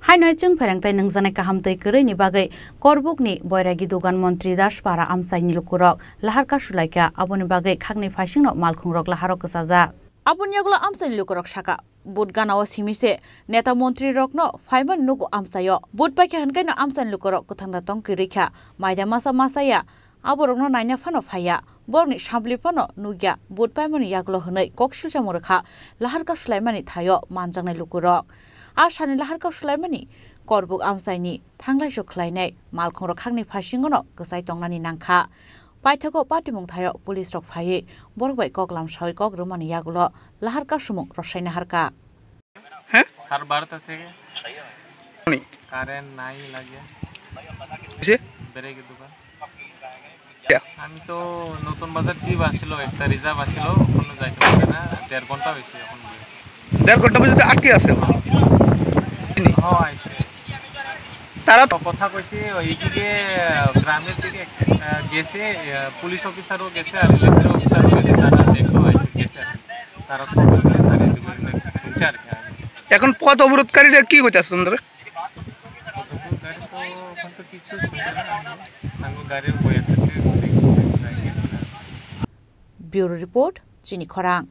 Hainohai Chwngpherang tei Nungjaknai Kaham twi Kwrwi bagwi Karbook ni Bairagi dukan Mantri Daspara Amchai ni Luku Lahar Kasulaikha Aboni bagwi Khaknwi Phaising no Malkhungrok Lahar Kasulaikha Aboni yagla Amchai ni Luku saka Bud ganao simise neta Mantri no Phaiman nugu Amchaio Bud paike hankai no Amchai ni Luku kuthangda tong Kwrwikha maida masaya aborok no naina phano phaya borni shabli phano nugya Bud paimani yaglo hnai koksilsa morkha Lahar Kasulaimani thayo Nungjaknai Luku Asani Lahar Kasulaimani Karbook Amchai ni thanglai so khlainai Malkhungrok Khaknwi Phaising no ksai tongnani nangkha paithako patimung thayo police rok phai borbai koklam soi kok rumani yagulo Lahar Kasumuk rosaina harka সার 12টা থেকে current নাই লাগে বেরেগি দোকান আমি তো নতুন বাজার কি বাসিলো একটা রিজার্ভ আসিল কোনো যাইতে পারে না 1.5 ঘন্টা হইছে এখন 1.5 ঘন্টা পর্যন্ত আটকে আছে হ্যাঁ আইছে তারা কথা কইছে এইদিকে গ্রামের দিকে গেছে পুলিশ অফিসারও গেছে আর ইলেকট্রিক অফিসারও গেছে তারা দেখতে আইছে গেছে তারা তো সারি দিবে শুনছে আর এখন পথ অবরোধকারীরা কি করতেছে তোমরা কিছু শুনছে না আমি গাড়ির বইতে ব্যুরো রিপোর্ট Chwngpherang